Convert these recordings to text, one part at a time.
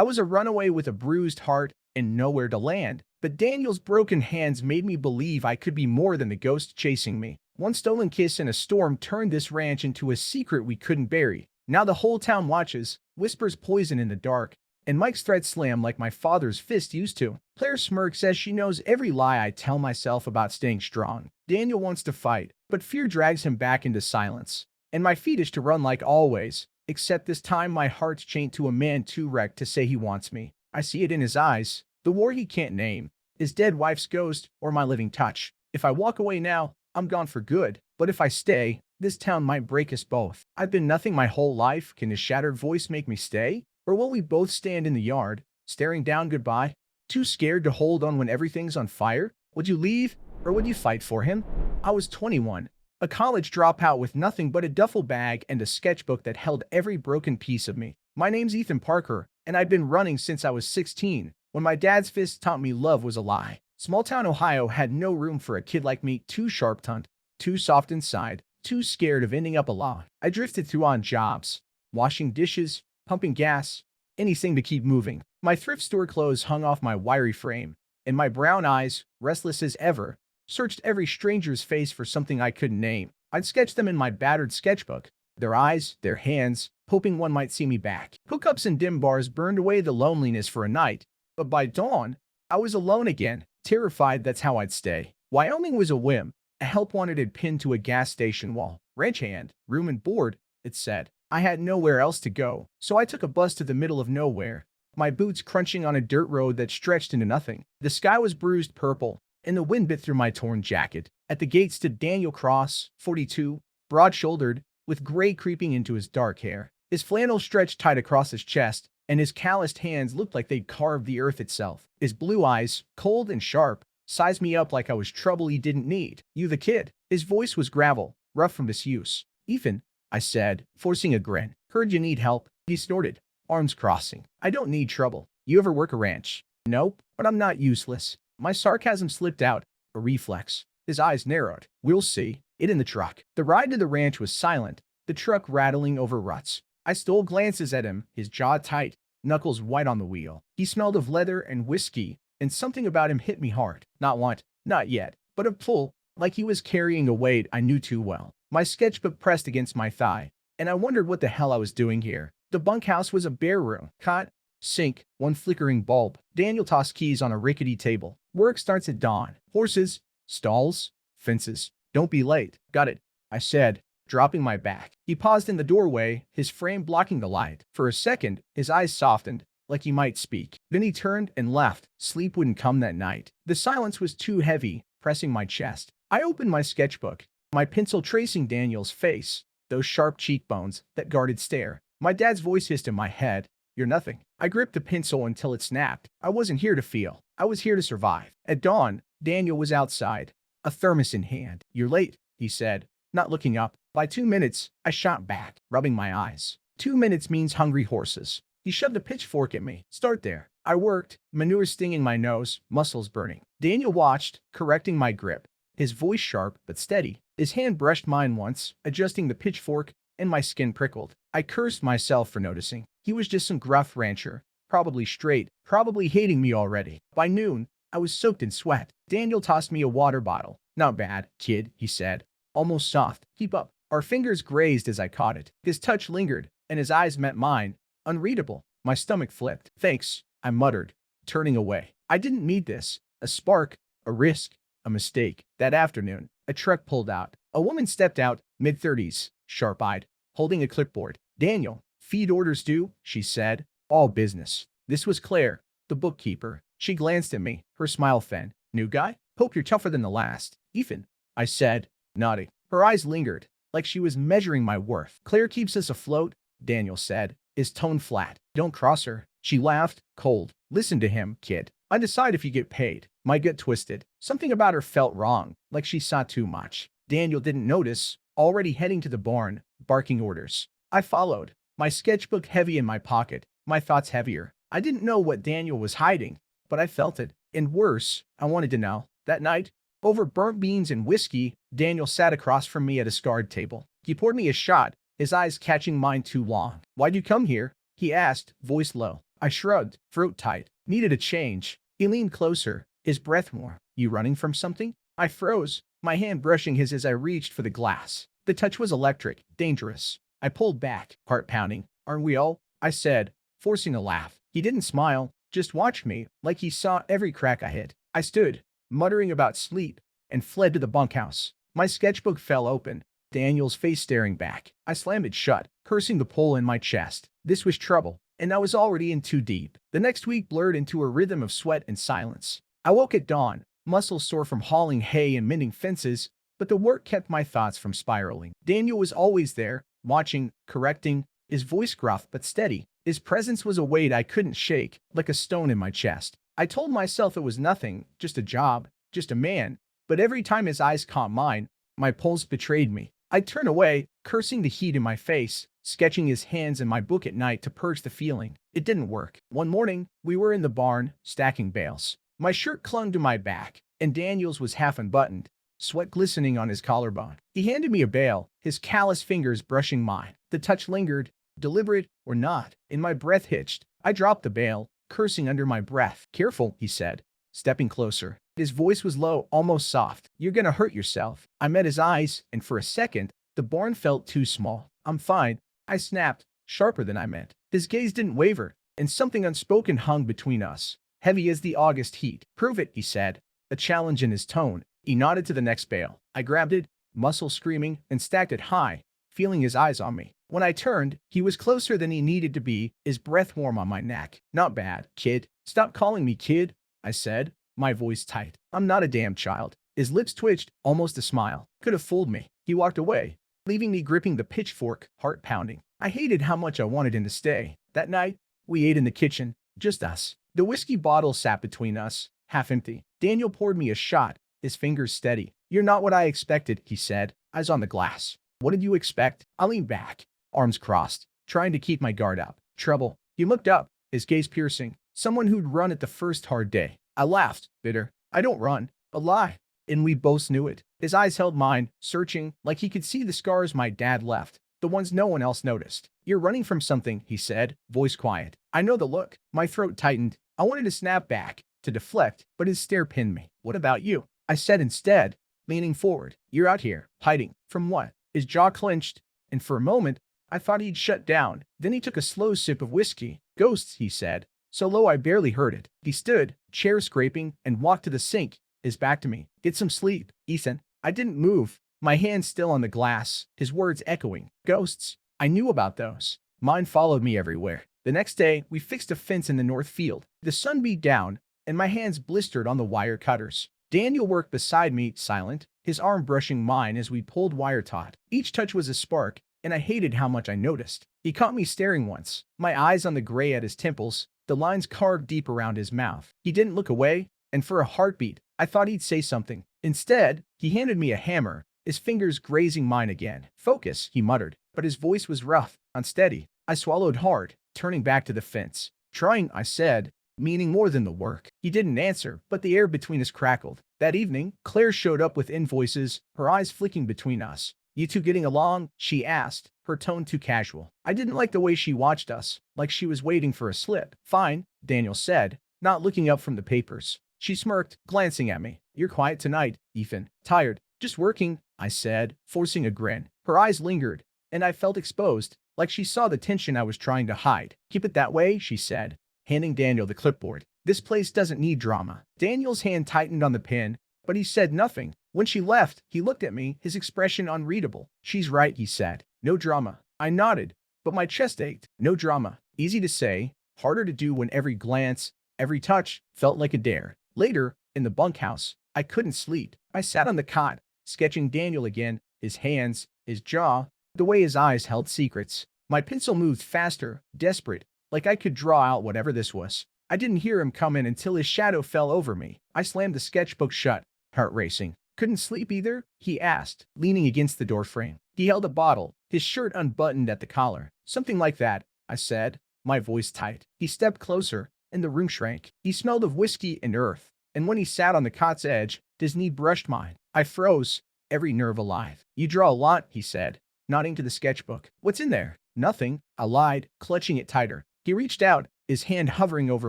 I was a runaway with a bruised heart and nowhere to land. But Daniel's broken hands made me believe I could be more than the ghost chasing me. One stolen kiss and a storm turned this ranch into a secret we couldn't bury. Now the whole town watches, whispers poison in the dark, and Mike's threats slam like my father's fist used to. Claire smirks as she knows every lie I tell myself about staying strong. Daniel wants to fight, but fear drags him back into silence. And my feet is to run like always, except this time my heart's chained to a man too wrecked to say he wants me. I see it in his eyes. The war he can't name. His dead wife's ghost or my living touch. If I walk away now, I'm gone for good. But if I stay, this town might break us both. I've been nothing my whole life. Can his shattered voice make me stay? Or will we both stand in the yard, staring down goodbye? Too scared to hold on when everything's on fire? Would you leave, or would you fight for him? I was 21, a college dropout with nothing but a duffel bag and a sketchbook that held every broken piece of me. My name's Ethan Parker, and I've been running since I was 16. When my dad's fist taught me love was a lie. Small-town Ohio had no room for a kid like me, too sharp-tongued, too soft inside, too scared of ending up alone. I drifted through odd jobs, washing dishes, pumping gas, anything to keep moving. My thrift store clothes hung off my wiry frame, and my brown eyes, restless as ever, searched every stranger's face for something I couldn't name. I'd sketch them in my battered sketchbook, their eyes, their hands, hoping one might see me back. Hookups and dim bars burned away the loneliness for a night. But by dawn, I was alone again, terrified that's how I'd stay. Wyoming was a whim, a help wanted pinned to a gas station wall. Ranch hand, room and board, it said. I had nowhere else to go, so I took a bus to the middle of nowhere, my boots crunching on a dirt road that stretched into nothing. The sky was bruised purple, and the wind bit through my torn jacket. At the gate stood Daniel Cross, 42, broad-shouldered, with gray creeping into his dark hair. His flannel stretched tight across his chest, and his calloused hands looked like they'd carved the earth itself. His blue eyes, cold and sharp, sized me up like I was trouble he didn't need. You the kid. His voice was gravel, rough from disuse. Ethan, I said, forcing a grin. Heard you need help. He snorted, arms crossing. I don't need trouble. You ever work a ranch? Nope, but I'm not useless. My sarcasm slipped out, a reflex. His eyes narrowed. We'll see. It in the truck. The ride to the ranch was silent, the truck rattling over ruts. I stole glances at him, his jaw tight, knuckles white on the wheel. He smelled of leather and whiskey, and something about him hit me hard. Not want, not yet, but a pull, like he was carrying a weight I knew too well. My sketchbook pressed against my thigh, and I wondered what the hell I was doing here. The bunkhouse was a bare room. Cot, sink, one flickering bulb. Daniel tossed keys on a rickety table. Work starts at dawn. Horses, stalls, fences. Don't be late. Got it, I said, dropping my back. He paused in the doorway, his frame blocking the light. For a second, his eyes softened, like he might speak. Then he turned and left. Sleep wouldn't come that night. The silence was too heavy, pressing my chest. I opened my sketchbook, my pencil tracing Daniel's face, those sharp cheekbones, that guarded stare. My dad's voice hissed in my head. You're nothing. I gripped the pencil until it snapped. I wasn't here to feel. I was here to survive. At dawn, Daniel was outside, a thermos in hand. You're late, he said, not looking up. By 2 minutes, I shot back, rubbing my eyes. 2 minutes means hungry horses. He shoved a pitchfork at me. Start there. I worked, manure stinging my nose, muscles burning. Daniel watched, correcting my grip, his voice sharp but steady. His hand brushed mine once, adjusting the pitchfork, and my skin prickled. I cursed myself for noticing. He was just some gruff rancher, probably straight, probably hating me already. By noon, I was soaked in sweat. Daniel tossed me a water bottle. Not bad, kid, he said, almost soft. Keep up. Our fingers grazed as I caught it. His touch lingered, and his eyes met mine. Unreadable. My stomach flipped. Thanks, I muttered, turning away. I didn't need this. A spark, a risk, a mistake. That afternoon, a truck pulled out. A woman stepped out, mid-30s, sharp-eyed, holding a clipboard. Daniel, feed orders due, she said. All business. This was Claire, the bookkeeper. She glanced at me, her smile fanned. New guy? Hope you're tougher than the last. Ethan, I said, nodding. Her eyes lingered, like she was measuring my worth. Claire keeps us afloat, Daniel said, his tone flat. Don't cross her. She laughed, cold. Listen to him, kid. I decide if you get paid. My gut twisted. Something about her felt wrong, like she saw too much. Daniel didn't notice, already heading to the barn, barking orders. I followed, my sketchbook heavy in my pocket, my thoughts heavier. I didn't know what Daniel was hiding, but I felt it. And worse, I wanted to know. That night, over burnt beans and whiskey, Daniel sat across from me at a scarred table. He poured me a shot, his eyes catching mine too long. Why'd you come here? He asked, voice low. I shrugged, throat tight. Needed a change. He leaned closer, his breath more. You running from something? I froze, my hand brushing his as I reached for the glass. The touch was electric, dangerous. I pulled back, heart pounding. Aren't we all? I said, forcing a laugh. He didn't smile, just watched me, like he saw every crack I hit. I stood, muttering about sleep, and fled to the bunkhouse. My sketchbook fell open, Daniel's face staring back. I slammed it shut, cursing the pull in my chest. This was trouble, and I was already in too deep. The next week blurred into a rhythm of sweat and silence. I woke at dawn, muscles sore from hauling hay and mending fences, but the work kept my thoughts from spiraling. Daniel was always there, watching, correcting, his voice gruff but steady. His presence was a weight I couldn't shake, like a stone in my chest. I told myself it was nothing, just a job, just a man, but every time his eyes caught mine, my pulse betrayed me. I'd turn away, cursing the heat in my face, sketching his hands in my book at night to purge the feeling. It didn't work. One morning, we were in the barn, stacking bales. My shirt clung to my back, and Daniel's was half unbuttoned, sweat glistening on his collarbone. He handed me a bale, his callous fingers brushing mine. The touch lingered, deliberate or not, and my breath hitched. I dropped the bale, cursing under my breath. Careful, he said, stepping closer. His voice was low, almost soft. You're gonna hurt yourself. I met his eyes, and for a second, the barn felt too small. I'm fine, I snapped, sharper than I meant. His gaze didn't waver, and something unspoken hung between us, heavy as the August heat. Prove it, he said, a challenge in his tone. He nodded to the next bale. I grabbed it, muscle screaming, and stacked it high, feeling his eyes on me. When I turned, he was closer than he needed to be, his breath warm on my neck. Not bad, kid. Stop calling me kid, I said, my voice tight. I'm not a damn child. His lips twitched, almost a smile. Could have fooled me. He walked away, leaving me gripping the pitchfork, heart pounding. I hated how much I wanted him to stay. That night, we ate in the kitchen, just us. The whiskey bottle sat between us, half empty. Daniel poured me a shot, his fingers steady. You're not what I expected, he said, eyes on the glass. What did you expect? I leaned back, arms crossed, trying to keep my guard up. Trouble. He looked up, his gaze piercing. Someone who'd run at the first hard day. I laughed, bitter. I don't run. A lie. And we both knew it. His eyes held mine, searching, like he could see the scars my dad left, the ones no one else noticed. You're running from something, he said, voice quiet. I know the look. My throat tightened. I wanted to snap back, to deflect, but his stare pinned me. What about you? I said instead, leaning forward. You're out here, hiding. From what? His jaw clenched, and for a moment, I thought he'd shut down. Then he took a slow sip of whiskey. Ghosts, he said, so low I barely heard it. He stood, chair scraping, and walked to the sink, his back to me. Get some sleep, Ethan. I didn't move, my hand still on the glass, his words echoing. Ghosts. I knew about those. Mine followed me everywhere. The next day, we fixed a fence in the north field. The sun beat down, and my hands blistered on the wire cutters. Daniel worked beside me, silent, his arm brushing mine as we pulled wire taut. Each touch was a spark, and I hated how much I noticed. He caught me staring once, my eyes on the gray at his temples, the lines carved deep around his mouth. He didn't look away, and for a heartbeat, I thought he'd say something. Instead, he handed me a hammer, his fingers grazing mine again. Focus, he muttered, but his voice was rough, unsteady. I swallowed hard, turning back to the fence. Trying, I said, meaning more than the work. He didn't answer, but the air between us crackled. That evening, Claire showed up with invoices, her eyes flicking between us. You two getting along? She asked, her tone too casual. I didn't like the way she watched us, like she was waiting for a slip. Fine, Daniel said, not looking up from the papers. She smirked, glancing at me. You're quiet tonight, Ethan. Tired. Just working, I said, forcing a grin. Her eyes lingered, and I felt exposed, like she saw the tension I was trying to hide. Keep it that way, she said, handing Daniel the clipboard. This place doesn't need drama. Daniel's hand tightened on the pen, but he said nothing. When she left, he looked at me, his expression unreadable. She's right, he said. No drama. I nodded, but my chest ached. No drama. Easy to say, harder to do when every glance, every touch, felt like a dare. Later, in the bunkhouse, I couldn't sleep. I sat on the cot, sketching Daniel again, his hands, his jaw, the way his eyes held secrets. My pencil moved faster, desperate, like I could draw out whatever this was. I didn't hear him come in until his shadow fell over me. I slammed the sketchbook shut, heart racing. Couldn't sleep either? He asked, leaning against the doorframe. He held a bottle, his shirt unbuttoned at the collar. Something like that, I said, my voice tight. He stepped closer, and the room shrank. He smelled of whiskey and earth, and when he sat on the cot's edge, his knee brushed mine. I froze, every nerve alive. You draw a lot, he said, nodding to the sketchbook. What's in there? Nothing, I lied, clutching it tighter. He reached out, his hand hovering over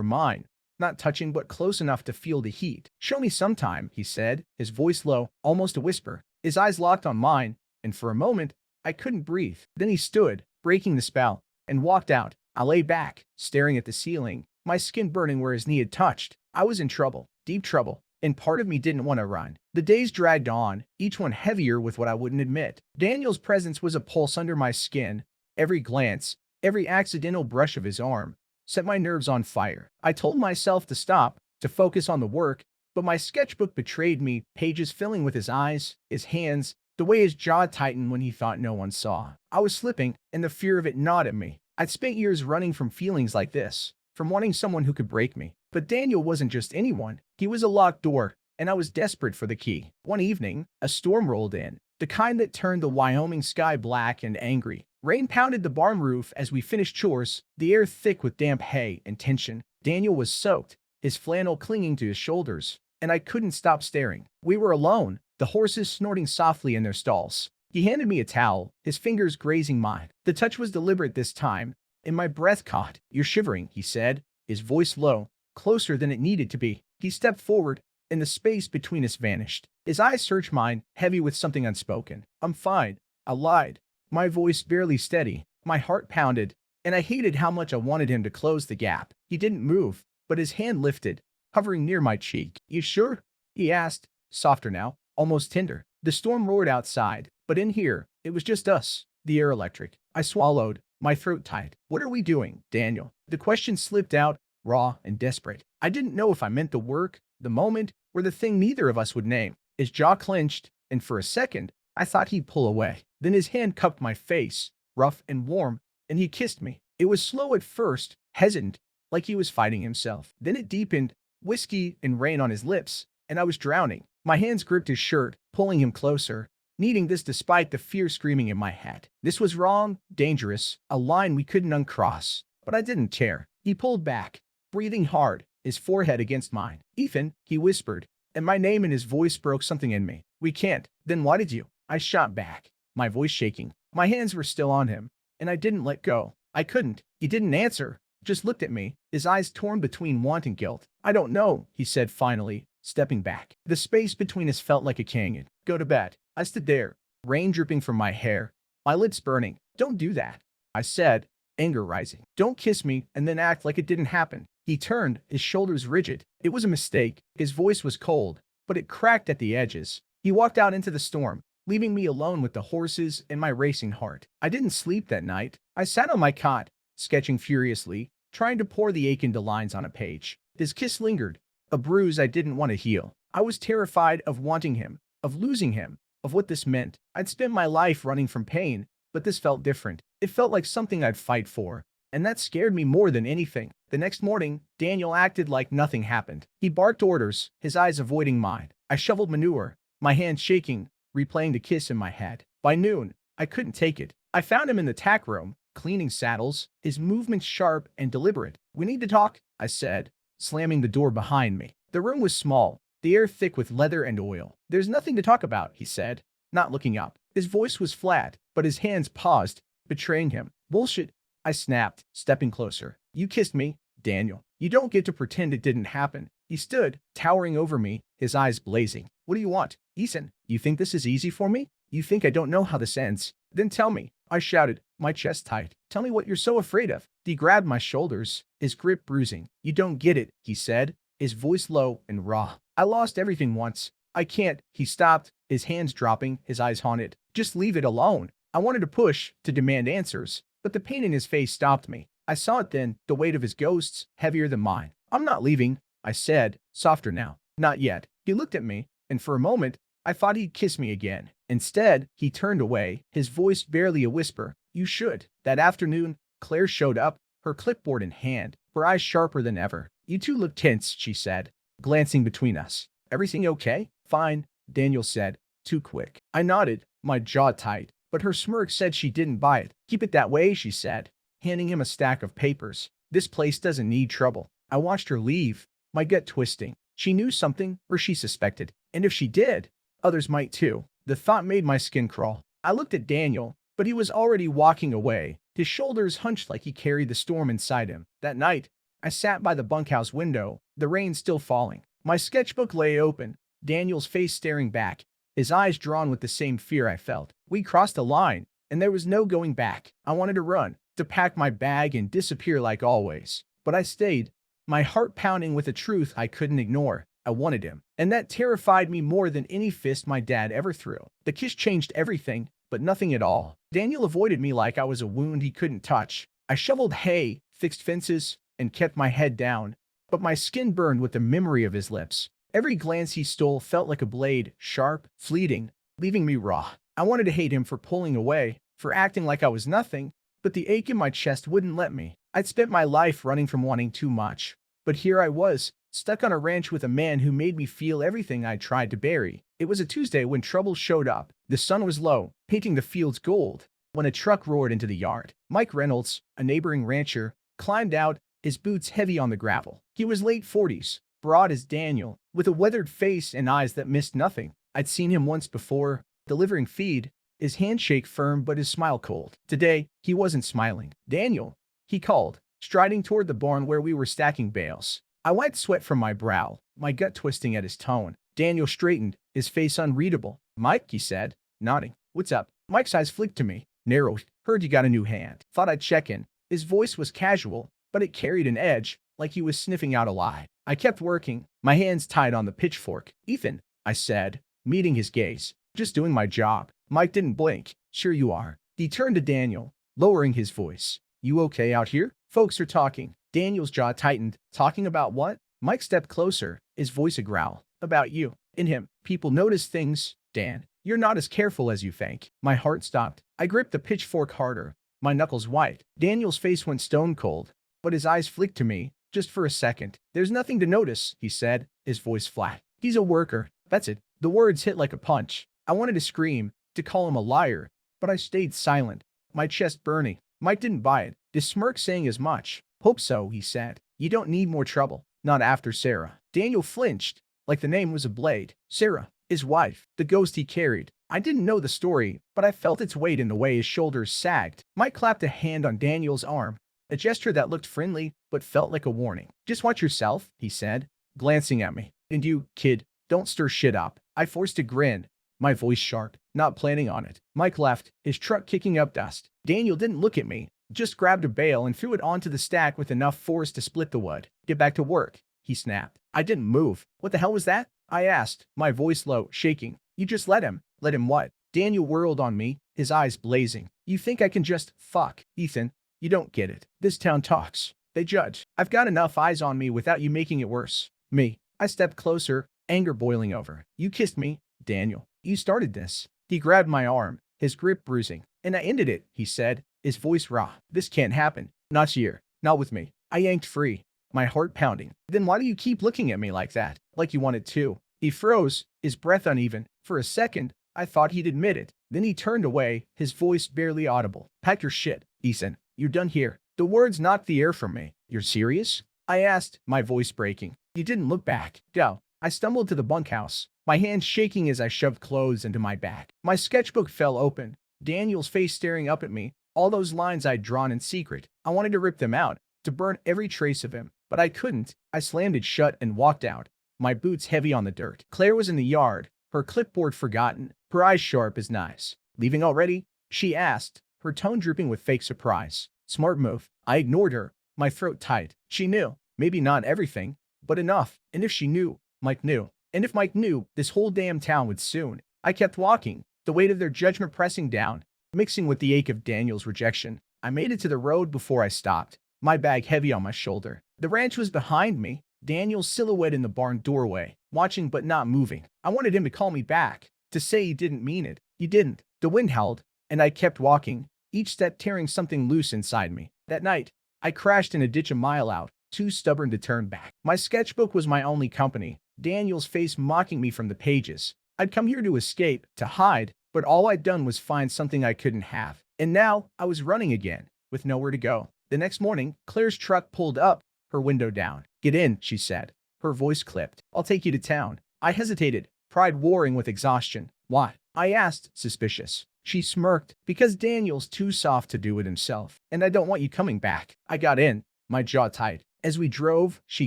mine, not touching but close enough to feel the heat. "Show me sometime," he said, his voice low, almost a whisper. His eyes locked on mine, and for a moment, I couldn't breathe. Then he stood, breaking the spell, and walked out. I lay back, staring at the ceiling, my skin burning where his knee had touched. I was in trouble, deep trouble, and part of me didn't want to run. The days dragged on, each one heavier with what I wouldn't admit. Daniel's presence was a pulse under my skin. Every glance, every accidental brush of his arm, set my nerves on fire. I told myself to stop, to focus on the work, but my sketchbook betrayed me, pages filling with his eyes, his hands, the way his jaw tightened when he thought no one saw. I was slipping, and the fear of it gnawed at me. I'd spent years running from feelings like this, from wanting someone who could break me. But Daniel wasn't just anyone. He was a locked door, and I was desperate for the key. One evening, a storm rolled in, the kind that turned the Wyoming sky black and angry. Rain pounded the barn roof as we finished chores, the air thick with damp hay and tension. Daniel was soaked, his flannel clinging to his shoulders, and I couldn't stop staring. We were alone, the horses snorting softly in their stalls. He handed me a towel, his fingers grazing mine. The touch was deliberate this time, and my breath caught. "You're shivering," he said, his voice low, closer than it needed to be. He stepped forward, and the space between us vanished. His eyes searched mine, heavy with something unspoken. "I'm fine," I lied, my voice barely steady. My heart pounded, and I hated how much I wanted him to close the gap. He didn't move, but his hand lifted, hovering near my cheek. "You sure?" he asked, softer now, almost tender. The storm roared outside, but in here, it was just us, the air electric. I swallowed, my throat tight. "What are we doing, Daniel?" The question slipped out, raw and desperate. I didn't know if I meant the work, the moment, or the thing neither of us would name. His jaw clenched, and for a second, I thought he'd pull away. Then his hand cupped my face, rough and warm, and he kissed me. It was slow at first, hesitant, like he was fighting himself. Then it deepened, whiskey and rain on his lips, and I was drowning. My hands gripped his shirt, pulling him closer, needing this despite the fear screaming in my head. This was wrong, dangerous, a line we couldn't uncross. But I didn't care. He pulled back, breathing hard, his forehead against mine. "Ethan," he whispered, and my name and his voice broke something in me. "We can't." "Then why did you?" I shot back, my voice shaking. My hands were still on him, and I didn't let go. I couldn't. He didn't answer, just looked at me, his eyes torn between want and guilt. "I don't know," he said finally, stepping back. The space between us felt like a canyon. "Go to bed." I stood there, rain dripping from my hair, my lips burning. "Don't do that," I said, anger rising. "Don't kiss me and then act like it didn't happen." He turned, his shoulders rigid. It was a mistake. His voice was cold, but it cracked at the edges. He walked out into the storm, leaving me alone with the horses and my racing heart. I didn't sleep that night. I sat on my cot, sketching furiously, trying to pour the ache into lines on a page. His kiss lingered, a bruise I didn't want to heal. I was terrified of wanting him, of losing him, of what this meant. I'd spent my life running from pain, but this felt different. It felt like something I'd fight for, and that scared me more than anything. The next morning, Daniel acted like nothing happened. He barked orders, his eyes avoiding mine. I shoveled manure, my hands shaking, replaying the kiss in my head. By noon, I couldn't take it. I found him in the tack room, cleaning saddles, his movements sharp and deliberate. "We need to talk," I said, slamming the door behind me. The room was small, the air thick with leather and oil. "There's nothing to talk about," he said, not looking up. His voice was flat, but his hands paused, betraying him. "Bullshit," I snapped, stepping closer. "You kissed me, Daniel. You don't get to pretend it didn't happen." He stood, towering over me, his eyes blazing. "What do you want? Ethan, you think this is easy for me? You think I don't know how this ends? Then tell me," I shouted, my chest tight. "Tell me what you're so afraid of." He grabbed my shoulders, his grip bruising. "You don't get it," he said, his voice low and raw. "I lost everything once. I can't." He stopped, his hands dropping, his eyes haunted. "Just leave it alone." I wanted to push, to demand answers, but the pain in his face stopped me. I saw it then, the weight of his ghosts, heavier than mine. "I'm not leaving," I said, softer now. "Not yet." He looked at me, and for a moment, I thought he'd kiss me again. Instead, he turned away, his voice barely a whisper. "You should." That afternoon, Claire showed up, her clipboard in hand, her eyes sharper than ever. "You two look tense," she said, glancing between us. "Everything okay?" "Fine," Daniel said, too quick. I nodded, my jaw tight, but her smirk said she didn't buy it. "Keep it that way," she said, handing him a stack of papers. "This place doesn't need trouble." I watched her leave, my gut twisting. She knew something, or she suspected. And if she did, others might too. The thought made my skin crawl. I looked at Daniel, but he was already walking away, his shoulders hunched like he carried the storm inside him. That night, I sat by the bunkhouse window, the rain still falling. My sketchbook lay open, Daniel's face staring back, his eyes drawn with the same fear I felt. We crossed a line, and there was no going back. I wanted to run, to pack my bag and disappear like always. But I stayed, my heart pounding with a truth I couldn't ignore. I wanted him. And that terrified me more than any fist my dad ever threw. The kiss changed everything, but nothing at all. Daniel avoided me like I was a wound he couldn't touch. I shoveled hay, fixed fences, and kept my head down, but my skin burned with the memory of his lips. Every glance he stole felt like a blade, sharp, fleeting, leaving me raw. I wanted to hate him for pulling away, for acting like I was nothing, but the ache in my chest wouldn't let me. I'd spent my life running from wanting too much, but here I was, stuck on a ranch with a man who made me feel everything I tried to bury. It was a Tuesday when trouble showed up. The sun was low, painting the fields gold, when a truck roared into the yard. Mike Reynolds, a neighboring rancher, climbed out, his boots heavy on the gravel. He was late 40s, broad as Daniel, with a weathered face and eyes that missed nothing. I'd seen him once before, delivering feed, his handshake firm but his smile cold. Today, he wasn't smiling. "Daniel," he called, striding toward the barn where we were stacking bales. I wiped sweat from my brow, my gut twisting at his tone. Daniel straightened, his face unreadable. "Mike," he said, nodding. "What's up?" Mike's eyes flicked to me, narrowed. "Heard you got a new hand. Thought I'd check in." His voice was casual, but it carried an edge, like he was sniffing out a lie. I kept working, my hands tied on the pitchfork. "Ethan," I said, meeting his gaze. "Just doing my job." Mike didn't blink. "Sure you are." He turned to Daniel, lowering his voice. "You okay out here? Folks are talking." Daniel's jaw tightened. "Talking about what?" Mike stepped closer, his voice a growl. "About you. In him. People notice things, Dan. You're not as careful as you think." My heart stopped. I gripped the pitchfork harder, my knuckles white. Daniel's face went stone cold, but his eyes flicked to me, just for a second. "There's nothing to notice," he said, his voice flat. "He's a worker. That's it." The words hit like a punch. I wanted to scream, to call him a liar, but I stayed silent, my chest burning. Mike didn't buy it, his smirk saying as much. "Hope so," he said. "You don't need more trouble. Not after Sarah." Daniel flinched, like the name was a blade. Sarah, his wife, the ghost he carried. I didn't know the story, but I felt its weight in the way his shoulders sagged. Mike clapped a hand on Daniel's arm, a gesture that looked friendly, but felt like a warning. "Just watch yourself," he said, glancing at me. "And you, kid, don't stir shit up." I forced a grin, my voice sharp, not planning on it. Mike left, his truck kicking up dust. Daniel didn't look at me, just grabbed a bale and threw it onto the stack with enough force to split the wood. "Get back to work," he snapped. I didn't move. "What the hell was that?" I asked, my voice low, shaking. "You just let him." "Let him what?" Daniel whirled on me, his eyes blazing. "You think I can just fuck, Ethan? You don't get it. This town talks. They judge. I've got enough eyes on me without you making it worse." "Me?" I stepped closer, anger boiling over. "You kissed me, Daniel. You started this." He grabbed my arm, his grip bruising. "And I ended it," he said, his voice raw. "This can't happen. Not here. Not with me." I yanked free, my heart pounding. "Then why do you keep looking at me like that? Like you wanted to?" He froze, his breath uneven. For a second, I thought he'd admit it. Then he turned away, his voice barely audible. "Pack your shit, Ethan. You're done here." The words knocked the air from me. "You're serious?" I asked, my voice breaking. He didn't look back. Go. I stumbled to the bunkhouse, my hands shaking as I shoved clothes into my bag. My sketchbook fell open, Daniel's face staring up at me, all those lines I'd drawn in secret. I wanted to rip them out, to burn every trace of him, but I couldn't. I slammed it shut and walked out, my boots heavy on the dirt. Claire was in the yard, her clipboard forgotten, her eyes sharp as knives. "Leaving already?" she asked, her tone drooping with fake surprise. "Smart move." I ignored her, my throat tight. She knew, maybe not everything, but enough. And if she knew, Mike knew. And if Mike knew, this whole damn town would soon. I kept walking, the weight of their judgment pressing down, mixing with the ache of Daniel's rejection. I made it to the road before I stopped, my bag heavy on my shoulder. The ranch was behind me, Daniel's silhouette in the barn doorway, watching but not moving. I wanted him to call me back, to say he didn't mean it. He didn't. The wind howled, and I kept walking, each step tearing something loose inside me. That night, I crashed in a ditch a mile out, too stubborn to turn back. My sketchbook was my only company, Daniel's face mocking me from the pages. I'd come here to escape, to hide, but all I'd done was find something I couldn't have. And now, I was running again, with nowhere to go. The next morning, Claire's truck pulled up, her window down. "Get in," she said. Her voice clipped. "I'll take you to town." I hesitated, pride warring with exhaustion. "Why?" I asked, suspicious. She smirked. "Because Daniel's too soft to do it himself, and I don't want you coming back." I got in, my jaw tight. As we drove, she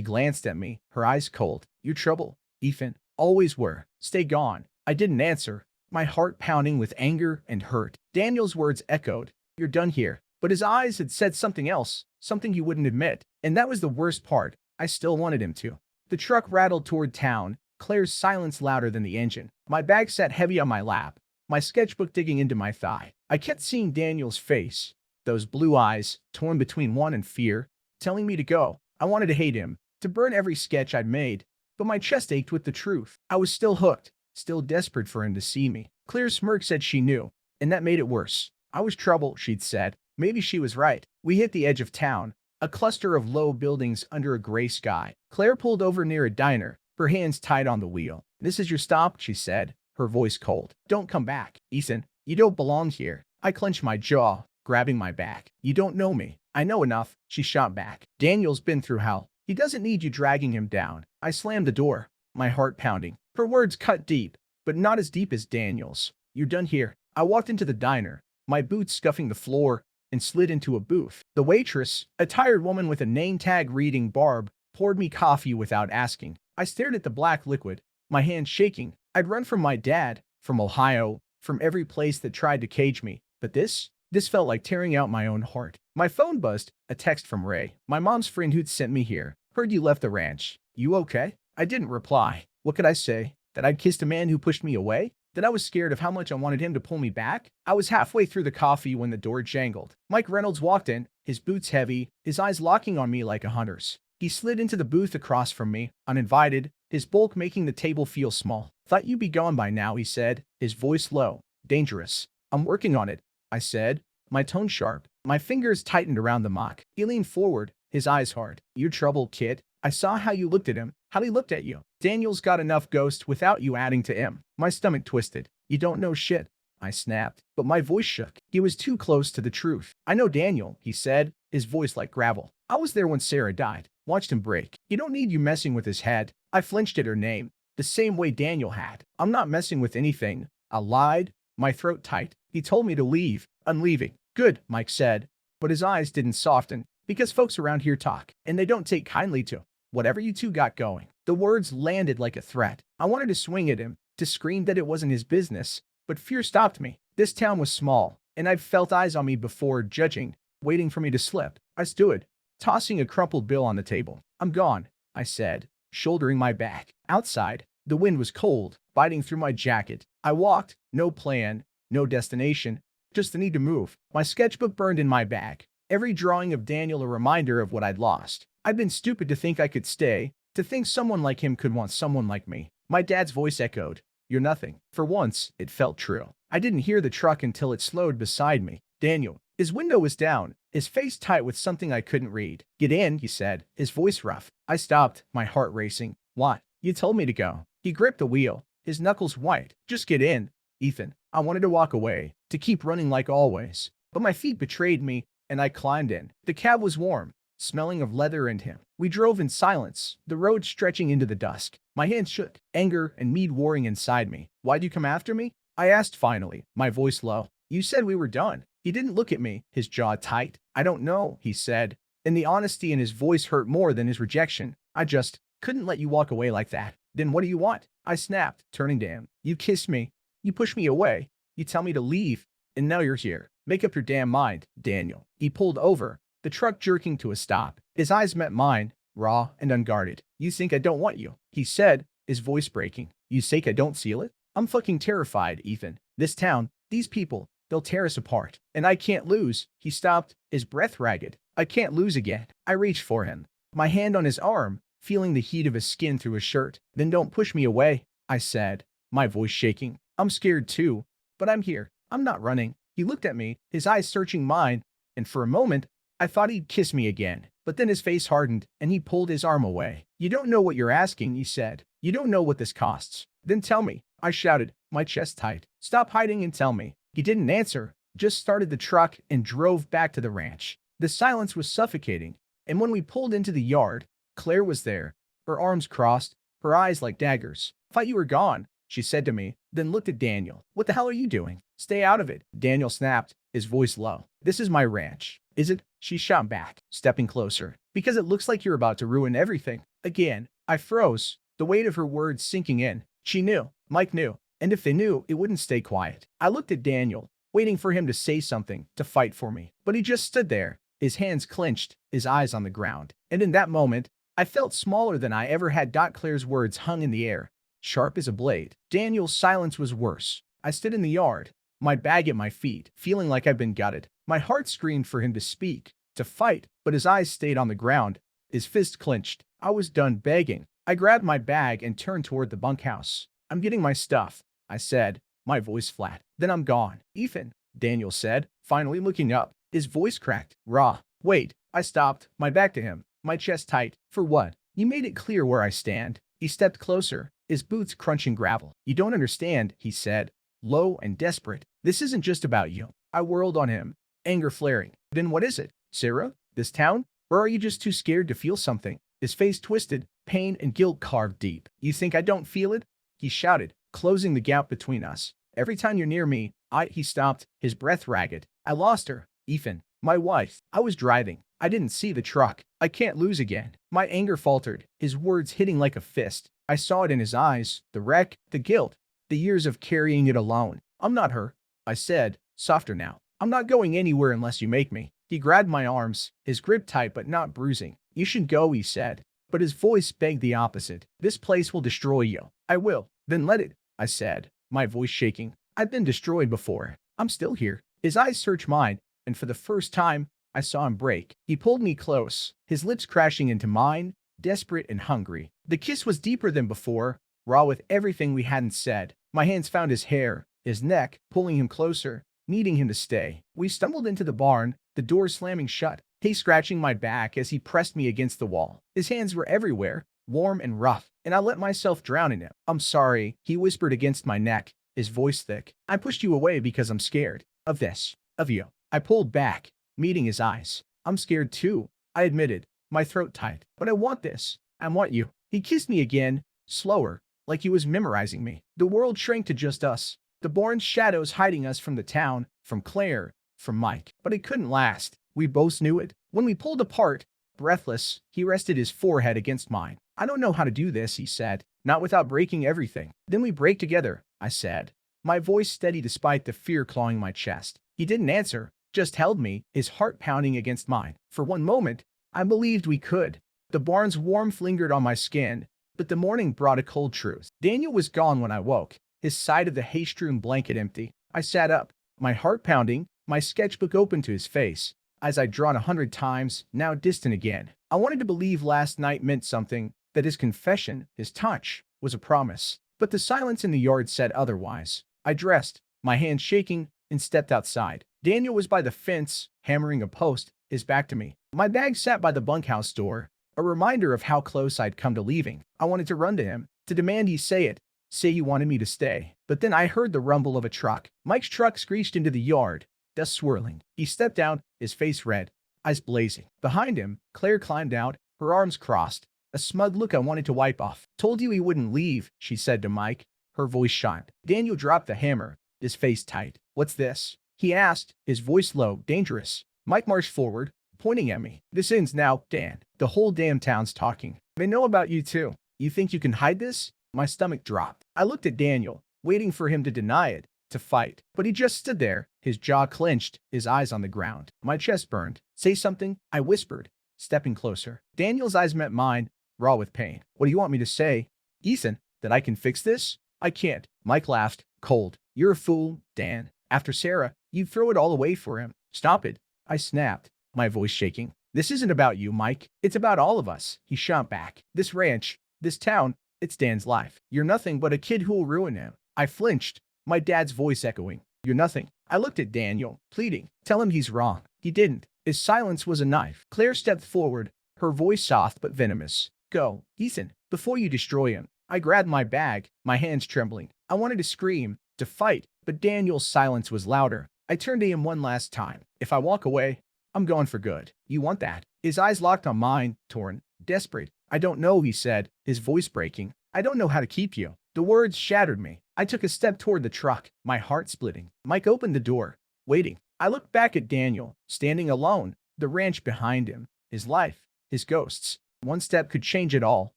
glanced at me, her eyes cold. "Your trouble, Ethan. Always were. Stay gone." I didn't answer, my heart pounding with anger and hurt. Daniel's words echoed. "You're done here." But his eyes had said something else, something he wouldn't admit. And that was the worst part. I still wanted him to. The truck rattled toward town, Claire's silence louder than the engine. My bag sat heavy on my lap, my sketchbook digging into my thigh. I kept seeing Daniel's face, those blue eyes, torn between want and fear, telling me to go. I wanted to hate him, to burn every sketch I'd made, but my chest ached with the truth. I was still hooked, still desperate for him to see me. Claire's smirk said she knew, and that made it worse. I was trouble, she'd said. Maybe she was right. We hit the edge of town, a cluster of low buildings under a gray sky. Claire pulled over near a diner, her hands tied on the wheel. "This is your stop," she said, her voice cold. "Don't come back, Ethan. You don't belong here." I clenched my jaw, grabbing my back. "You don't know me." "I know enough," she shot back. "Daniel's been through hell. He doesn't need you dragging him down." I slammed the door, my heart pounding. Her words cut deep, but not as deep as Daniel's. "You're done here." I walked into the diner, my boots scuffing the floor, and slid into a booth. The waitress, a tired woman with a name tag reading Barb, poured me coffee without asking. I stared at the black liquid, my hands shaking. I'd run from my dad, from Ohio, from every place that tried to cage me. But this felt like tearing out my own heart. My phone buzzed, a text from Ray, my mom's friend who'd sent me here. "Heard you left the ranch. You okay?" I didn't reply. What could I say? That I'd kissed a man who pushed me away? That I was scared of how much I wanted him to pull me back? I was halfway through the coffee when the door jangled. Mike Reynolds walked in, his boots heavy, his eyes locking on me like a hunter's. He slid into the booth across from me, uninvited, his bulk making the table feel small. "Thought you'd be gone by now," he said, his voice low. "Dangerous." "I'm working on it," I said, my tone sharp. My fingers tightened around the mock. He leaned forward, his eyes hard. "Your trouble, kid. I saw how you looked at him, how he looked at you. Daniel's got enough ghost without you adding to him." My stomach twisted. "You don't know shit," I snapped, but my voice shook. He was too close to the truth. "I know Daniel," he said, his voice like gravel. "I was there when Sarah died. Watched him break. He don't need you messing with his head." I flinched at her name, the same way Daniel had. "I'm not messing with anything." I lied, my throat tight. "He told me to leave. I'm leaving." "Good," Mike said, but his eyes didn't soften, because folks around here talk, and they don't take kindly to whatever you two got going. The words landed like a threat. I wanted to swing at him, to scream that it wasn't his business, but fear stopped me. This town was small, and I'd felt eyes on me before, judging, waiting for me to slip. I stood, tossing a crumpled bill on the table. "I'm gone," I said, shouldering my back. Outside, the wind was cold, biting through my jacket. I walked, no plan, no destination, just the need to move. My sketchbook burned in my bag, every drawing of Daniel a reminder of what I'd lost. I'd been stupid to think I could stay, to think someone like him could want someone like me. My dad's voice echoed, "You're nothing." For once, it felt true. I didn't hear the truck until it slowed beside me. Daniel. His window was down, his face tight with something I couldn't read. "Get in," he said, his voice rough. I stopped, my heart racing. "What?" "You told me to go." He gripped the wheel, his knuckles white. "Just get in, Ethan." I wanted to walk away, to keep running like always. But my feet betrayed me, and I climbed in. The cab was warm, smelling of leather and him. We drove in silence, the road stretching into the dusk. My hands shook, anger and mead warring inside me. "Why'd you come after me?" I asked finally, my voice low. "You said we were done." He didn't look at me, his jaw tight. "I don't know," he said, and the honesty in his voice hurt more than his rejection. "I just couldn't let you walk away like that." "Then what do you want?" I snapped, turning to him. "You kissed me. You pushed me away. You tell me to leave. And now you're here. Make up your damn mind, Daniel." He pulled over, the truck jerking to a stop. His eyes met mine, raw and unguarded. "You think I don't want you," he said, his voice breaking. "You think I don't seal it? I'm fucking terrified, Ethan. This town, these people, they'll tear us apart. And I can't lose." He stopped, his breath ragged. "I can't lose again." I reached for him, my hand on his arm, feeling the heat of his skin through his shirt. "Then don't push me away," I said, my voice shaking. "I'm scared too, but I'm here. I'm not running." He looked at me, his eyes searching mine, and for a moment, I thought he'd kiss me again. But then his face hardened, and he pulled his arm away. "You don't know what you're asking," he said. "You don't know what this costs." "Then tell me," I shouted, my chest tight. "Stop hiding and tell me." He didn't answer, just started the truck and drove back to the ranch. The silence was suffocating, and when we pulled into the yard, Claire was there, her arms crossed, her eyes like daggers. "Thought you were gone," she said to me, then looked at Daniel. "What the hell are you doing?" "Stay out of it," Daniel snapped, his voice low. "This is my ranch. Is it? She shot back, stepping closer. Because it looks like you're about to ruin everything. Again, I froze, the weight of her words sinking in. She knew. Mike knew. And if they knew, it wouldn't stay quiet. I looked at Daniel, waiting for him to say something, to fight for me. But he just stood there, his hands clenched, his eyes on the ground. And in that moment, I felt smaller than I ever had. Claire's words hung in the air, sharp as a blade. Daniel's silence was worse. I stood in the yard, my bag at my feet, feeling like I'd been gutted. My heart screamed for him to speak, to fight, but his eyes stayed on the ground, his fist clenched. I was done begging. I grabbed my bag and turned toward the bunkhouse. I'm getting my stuff, I said, my voice flat. Then I'm gone. Ethan, Daniel said, finally looking up. His voice cracked. Raw. Wait. I stopped, my back to him, my chest tight. For what? You made it clear where I stand. He stepped closer, his boots crunching gravel. You don't understand, he said, low and desperate. This isn't just about you. I whirled on him, anger flaring. Then what is it? Sarah? This town? Or are you just too scared to feel something? His face twisted, pain and guilt carved deep. You think I don't feel it? He shouted, closing the gap between us. Every time you're near me, He stopped, his breath ragged. I lost her, Ethan, my wife. I was driving. I didn't see the truck. I can't lose again. My anger faltered, his words hitting like a fist. I saw it in his eyes, the wreck, the guilt, the years of carrying it alone. I'm not her, I said, softer now. I'm not going anywhere unless you make me. He grabbed my arms, his grip tight but not bruising. You should go, he said. But his voice begged the opposite. This place will destroy you. I will. Then let it, I said, my voice shaking. I've been destroyed before. I'm still here. His eyes searched mine, and for the first time, I saw him break. He pulled me close, his lips crashing into mine, desperate and hungry. The kiss was deeper than before, raw with everything we hadn't said. My hands found his hair, his neck, pulling him closer, needing him to stay. We stumbled into the barn, the door slamming shut. He scratching my back as he pressed me against the wall. His hands were everywhere, warm and rough, and I let myself drown in him. I'm sorry, he whispered against my neck, his voice thick. I pushed you away because I'm scared. Of this. Of you. I pulled back, meeting his eyes. I'm scared too, I admitted, my throat tight. But I want this. I want you. He kissed me again, slower, like he was memorizing me. The world shrank to just us. The barn's shadows hiding us from the town, from Claire, from Mike. But it couldn't last. We both knew it. When we pulled apart, breathless, he rested his forehead against mine. I don't know how to do this, he said, not without breaking everything. Then we break together, I said, my voice steady despite the fear clawing my chest. He didn't answer, just held me, his heart pounding against mine. For one moment, I believed we could. The barn's warmth lingered on my skin, but the morning brought a cold truth. Daniel was gone when I woke, his side of the hay-strewn blanket empty. I sat up, my heart pounding, my sketchbook open to his face, eyes I'd drawn 100 times, now distant again. I wanted to believe last night meant something, that his confession, his touch, was a promise. But the silence in the yard said otherwise. I dressed, my hands shaking, and stepped outside. Daniel was by the fence, hammering a post, his back to me. My bag sat by the bunkhouse door, a reminder of how close I'd come to leaving. I wanted to run to him, to demand he say it, say he wanted me to stay. But then I heard the rumble of a truck. Mike's truck screeched into the yard, dust swirling. He stepped out, his face red, eyes blazing. Behind him, Claire climbed out, her arms crossed, a smug look I wanted to wipe off. Told you he wouldn't leave, she said to Mike, her voice shined. Daniel dropped the hammer, his face tight. What's this? He asked, his voice low, dangerous. Mike marched forward, pointing at me. This ends now, Dan. The whole damn town's talking. They know about you too. You think you can hide this? My stomach dropped. I looked at Daniel, waiting for him to deny it, to fight. But he just stood there, his jaw clenched, his eyes on the ground. My chest burned. Say something, I whispered, stepping closer. Daniel's eyes met mine, raw with pain. What do you want me to say? Ethan, that I can fix this? I can't. Mike laughed, cold. You're a fool, Dan. After Sarah, you'd throw it all away for him. Stop it. I snapped, my voice shaking. This isn't about you, Mike. It's about all of us. He shot back. This ranch, this town, it's Dan's life. You're nothing but a kid who will ruin him. I flinched, my dad's voice echoing. You're nothing. I looked at Daniel, pleading. Tell him he's wrong. He didn't. His silence was a knife. Claire stepped forward, her voice soft but venomous. Go, Ethan, before you destroy him. I grabbed my bag, my hands trembling. I wanted to scream, to fight, but Daniel's silence was louder. I turned to him one last time. If I walk away, I'm gone for good. You want that? His eyes locked on mine, torn, desperate. I don't know, he said, his voice breaking. I don't know how to keep you. The words shattered me. I took a step toward the truck, my heart splitting. Mike opened the door, waiting. I looked back at Daniel, standing alone, The ranch behind him, his life, his ghosts. One step could change it all.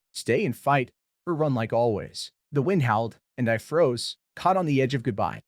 Stay and fight, or run like always. The wind howled, and I froze, caught on the edge of goodbye.